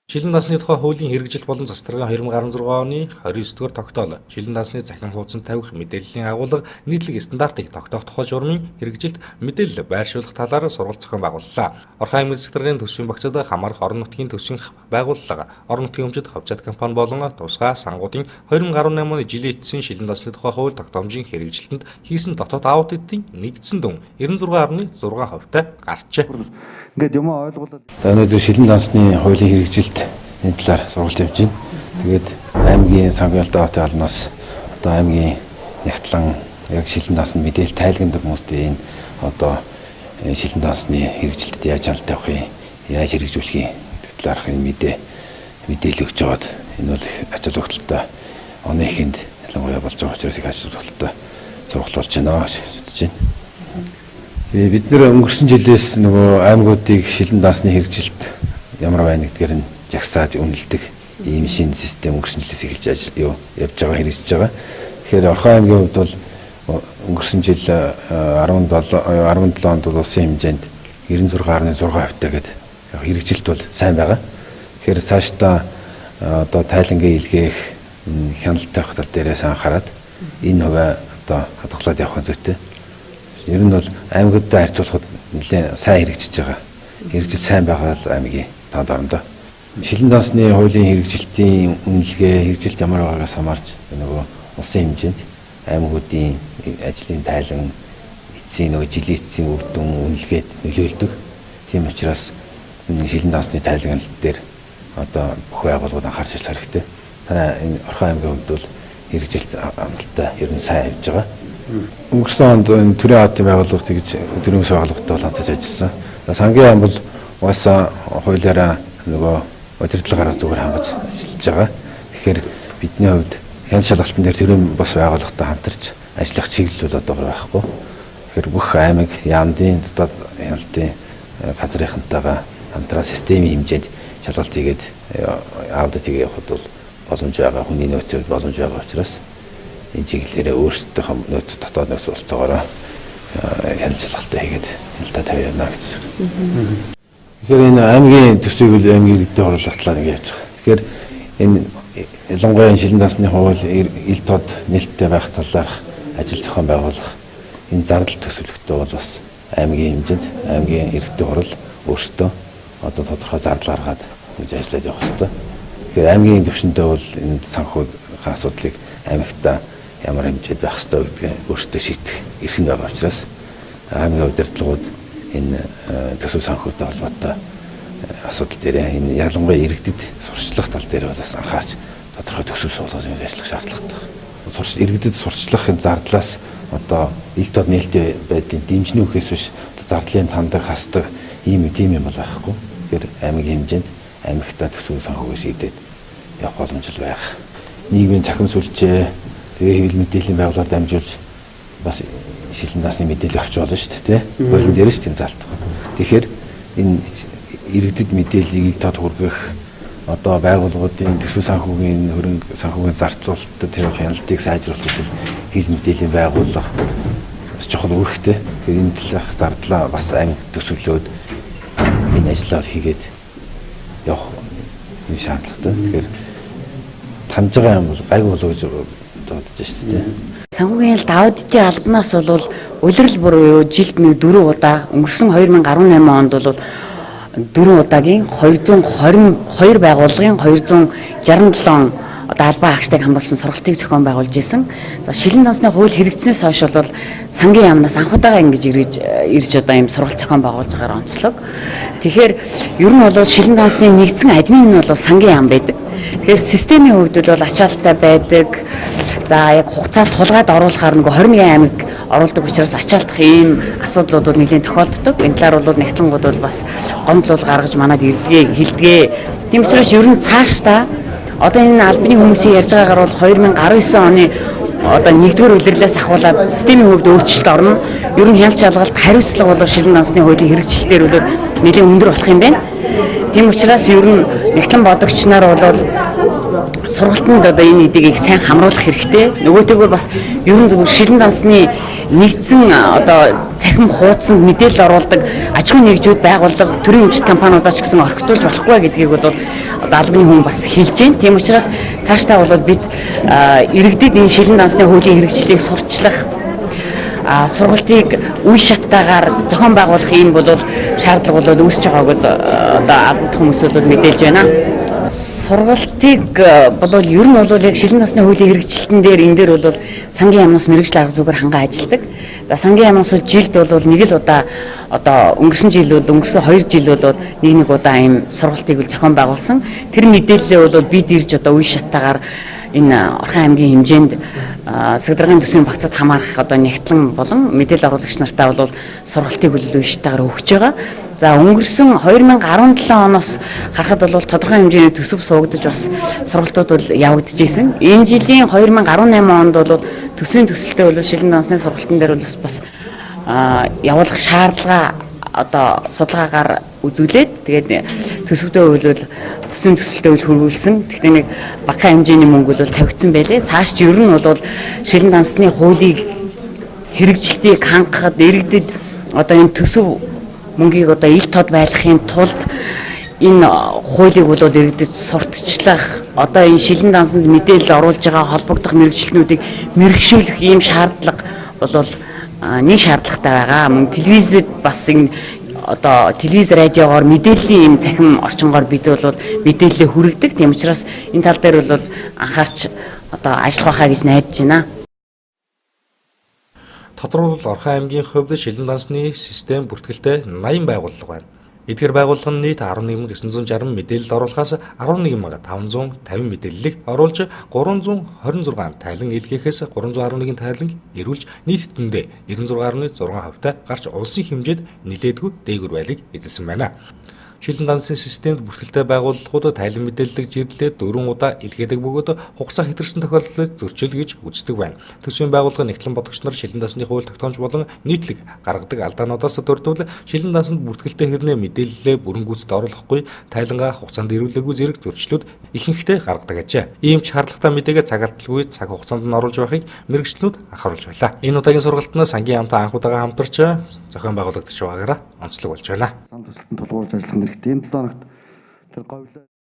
Шилэн дансны тухай хуулийн хэрэгжил болон засваргын 2016 оны 29-р тогтоол шилэн дансны цахим хуудсанд тавих мэдээллийн агуулга нийтлэг стандартыг тогтоох тухай журмын хэрэгжилд мэдээлэл байршуулах талаар сургалт зохион байгууллаа. Орхон аймгийн засваргын төсвийн багцад хамаарх орон нутгийн төсвийн байгууллага, орон нутгийн өмчөд ховцат компани болон тусгай сангуудын 2018 оны жилийн эцсийн шилэн дансны тухай хууль тогтоомжийн хэрэгжилтэнд хийсэн дотоод аудитын нэгдсэн дүн 96.6%-тай гарчээ. Ингээд юм ойлгуулаад. За өнөөдөр шилэн дансны хуулийн хэрэгжилт энэ талаар сургалт явж байна. Тэгээд аймгийн санхүүгийн даатгын албанаас одоо аймгийн нягтлан яг шилэн дансны мэдээлэл тайлгнадаг хүмүүстээ энэ одоо шилэн дансны хэрэгжилтэд яаж хандлт явах юм, яаж хэрэгжүүлэх юм гэх талаарх энэ мэдээлэл өгч жагаад энэ бол их ач холбогдолтой оны ихэнд ялангуяа болж байгаа учраас их ач холбогдолтой сургалт болж байна гэж үзэж байна. Бид нэр өнгөрсөн жилээс нөгөө аймагуудыг шилэн дансны хэрэгжилт ямар байна гэдгээр нь жагсааж үнэлдэг ийм шинэ систем өнгөрсөн жилээс эхэлж явж байгаа хэрэгжиж байгаа. Тэгэхээр Орхон аймгийн хувьд бол өнгөрсөн жил 17 онд бол улсын хэмжээнд 96.6%-тай гэдэг хэрэгжилт бол сайн байгаа. Тэгэхээр цаашдаа одоо тайлангийн илгээх хяналттай байх тал дээрээс анхаарад энэ хувиа одоо хадгалаад явах зүйтэй. Ер нь бол аймагуудтай харьцуулахад нэлээд сайн хэрэгжиж байгаа. Хэрэгжил сайн байгаа л аймгийн тоонд орондоо. Шилэн дансны хуулийн хэрэгжилтийн үнэлгээ, хэрэгжилт ямар байгаагаас хамаарч нөгөө улсын хэмжээнд аймагуудын ажлын тайлан эцсийн нөгөө жилийн эцсийн үр дүн үнэлгээд нөлөөлдөг. Тийм учраас шилэн дансны тайлгналт дээр одоо бүх байгууллагууд анхаарч ажиллах хэрэгтэй. Танай энэ Орхон аймгийн хувьд бол хэрэгжилт амттай ер нь сайн явж байгаа. Өнгөрсөн онд төрийн хаалтын байгууллага тэгж төрийн ус байгууллагатай бол хамтарч ажилласан. Сангийн ам бол угаасаа хуулиараа нөгөө удирдлагаараа зүгээр хангаж ажиллаж байгаа. Тэгэхээр бидний хувьд хяналт шалгалтын дээр төрийн бас байгууллагатай хамтарч ажиллах чиглэл бол одоо байхгүй. Тэгэхээр бүх аймаг яамдын дотоод хяналтын газрынхантайгаа хамтран системийн хэмжээнд шалгалт хийгээд аудит хийгээд явахд бол боломж байгаа. Хүний нөөцөд боломж байгаа учраас энэ чиглэлээр өөрсдийнхөө нөөц дотоод нөөц болцоогоор хяналт шалгалтаа хийгээд хяналтаа тавиана гэж. Тэгэхээр энэ аймгийн төсвийг үл аймгийн иргэдэд оруулалтлаар ингэ яаж байгаа. Тэгэхээр энэ ялангуяа шилэн дансны хууль ил тод нээлттэй байх талаар ажил зохион байгуулах энэ зардал төсөвлөгтөө бол бас аймгийн хэмжээнд аймгийн иргэдэд хурал өөрсдөө одоо тодорхой зардал гаргаад ингэж ажиллаж явах хэрэгтэй. Тэгэхээр аймгийн төвшөндөө бол энэ санхүүгийн асуудлыг аймагтаа ямар хэмжээд байх ёстой гэдгийг өөрсдөө шийдэх эрх нь байгаа учраас аймгийн удирдлагууд энэ төсөв санхүүтэй холбоотой асуудал дээр энэ ялангуяа иргэдэд сурчлах тал дээр бас анхаарч тодорхой төсөв суулгаж ажиллах шаардлагатай. Иргэдэд сурчлахын зардлаас одоо ил тод нээлттэй байдлын дэмжний үхээс биш зардлын тандаг хасдаг ийм юм бол байхгүй. Тэгэхээр аймгийн хэмжээнд аймагтаа төсөв санхүүгээ шийдээд явах боломж байх. Нийгмийн цахим сүлжээ тэгээ хэвлэл мэдээллийн байгууллагаар дамжуулж бас шилэн дансны мэдээлэл авч болно шүү дээ, тийм. Хуулийн дээр шүү дээ заалт. Тэгэхээр энэ иргэдэд мэдээллийг ил тод хүргэх одоо байгууллагуудын төсөв санхүүгийн хөрөнгө санхүүгийн зарцуулалтад тэр хяналтыг сайжруулах хэвлэл мэдээллийн байгууллага бас чухал үүрэгтэй. Тэгэхээр энэ талах зардлаа бас аймаг төсөвлөөд энэ ажлаа хийгээд явах энэ шаардлагатай. Тэгэхээр таньж байгаа юм бол гайгүй болов гэж бодож шүү дээ. Санхүүгийн хяналт аудитын албанаас бол улирал буюу жилд нэг 4 удаа өнгөрсөн 2018 онд бол 4 удаагийн 222 байгууллагын 267 одоо албан хаагчдыг хамруулсан сургалтыг зохион байгуулж исэн. За шилэн дансны хууль хэрэгжснээс хойш бол сангийн яамнаас анхудаага ингэж ирж одоо ийм сургалт зохион байгуулж байгаагаар онцлог. Тэгэхээр ер нь бол шилэн дансны нэгдсэн админ нь бол сангийн яам байдаг. Тэгэхээр системийн хувьд бол ачаалттай байдаг. За яг хугацаа тулгаад оруулахаар нөгөө 21 аймаг оруулдаг учраас ачаалтах ийм асуудлууд бол нэлээд тохиолддог. Энэ талаар бол нягтлангууд бол бас гомдлол гаргаж манад ирдгээ, хэлдгээ. Тийм учраас ер нь цаашдаа одоо энэ албаны хүмүүсийн ярьж байгаагаар бол 2019 оны одоо 1-р улирлаас ахуулаад системийн хувьд өөрчлөлт орно. Ер нь хяналт шалгалт хариуцлага бол шилэн дансны хуулийн хэрэгжилтээр бол нэлээд өндөр болох юм байна. Тийм учраас ер нь нягтлан бодогч нар бол сургалтанд одоо энэ эдийг сайн хамруулах хэрэгтэй. Нөгөөтэйгөө бас ер нь зөвхөн шилэн дансны нэгдсэн одоо цахим хуудсанд мэдээлэл оруулдаг аж ахуйн нэгжүүд байгууллага төрийн өмчит компаниудаа ч гэсэн орхитуулж болохгүй гэдгийг бол одоо албаны хүн бас хэлж байна. Тийм учраас цаашдаа бол бид иргэдэд энэ шилэн дансны хуулийн хэрэгжлийг сурчлах сургалтыг үе шаттайгаар зохион байгуулах ийм бол шаардлага бол үүсэж байгааг бол одоо албан хүмүүс бол мэдээлж байна. Сургалтыг бол ер нь бол яг шилэн насны хуулийн хэрэгжилтэн дээр энэ дээр бол сангийн яамнаас мэргэжил арга зүгээр ханган ажилладаг. За сангийн яамнаас жилд бол нэг л удаа одоо өнгөрсөн 2 жил бол нэг удаа ийм сургалтыг бол зохион байгуулсан. Тэр мэдээлэлээ бол бид ирж одоо үе шаттайгаар энэ Орхон аймгийн хэмжээнд Сэгдэргийн төсвийн багцад хамаарах одоо нэгтлэн болон мэдээлэл оруулагч нартаа бол сургалтыг үе шаттайгаар өгч байгаа. За өнгөрсөн 2017 оноос харахад бол тодорхой хэмжээний төсөв суугдаж бас сургалтууд бол явагдаж исэн. Энэ жилийн 2018 онд бол төсвийн төсөлтөд бол шилэн дансны сургалтын дээр бол бас явуулах шаардлага одоо судалгаагаар үзүүлээд тэгээд төсөвдөө бол төсвийн төсөлтөд хөрвүүлсэн. Гэхдээ нэг бага хэмжээний мөнгө бол тавигдсан байлээ. Цааш ч ер нь бол шилэн дансны хуулийг хэрэгжилтийг хангахад иргэдэд одоо энэ төсөв мөнгийг одоо ил тод байлгахын тулд энэ хуулийг бол иргэдэд сурталчлах одоо энэ шилэн дансанд мэдээлэл оруулж байгаа холбогдох мэргэжилтнүүдийг мэргэшүүлэх ийм шаардлага бол нэг шаардлагатай байгаа. Мөн телевизэд бас энэ одоо телевиз радиогоор мэдээллийн ийм цахим орчингоор бид бол мэдээлэлээ хүргэдэг. Тийм учраас энэ тал дээр бол анхаарч одоо ажиллах байхаа гэж найдаж байна. Тодорхойлбол Орхон аймгийн хувьд шилэн дансны систем бүртгэлтэй 80 байгууллага байна. Эдгээр байгууллага нь нийт 11,960 мэдээлэл оруулахаас 11,550 мэдээллийг оруулж 326 тайлан илгээхээс 311 тайлан ирүүлж нийтэндээ 96.6%-тай гарч улсын хэмжээнд нэлээдгүй дээгүүр байлыг эзэлсэн байна. Шилэн дансны системд бүртгэлтэй байгууллагууд тайлан мэдээллийг жирлээд 4 удаа илгээдэг бөгөөд хугацаа хэтэрсэн тохиолдлыг зөрчил гэж үздэг байна. Төсвийн байгууллага нэгтлэн бодогч нар шилэн дансны хууль тогтоомж болон нийтлэг гаргадаг алдаануудаас дурдвал шилэн дансанд бүртгэлтэй хэрнээ мэдээллээ бүрэн гүйцэд оруулахгүй тайлангаа хугацаанд ирүүлээгүй зэрэг зөрчлүүд ихэнхдээ гаргадаг ажээ. Ийм ч шаардлагатай мэдээгээ цагааталгүй цаг хугацаанд нь оруулж байхыг мэргэжлүүд анхааруулж байлаа. Энэ удаагийн сургалтанд сангийн яамтай анх удаага хамтарч зохион байгуулагдаж байгаагаараа онцлог болж байна. Сан төсөлтөнд тулгуурж ажиллах хэрэгтэй. Энэ 7 хоногт тэр говьлоо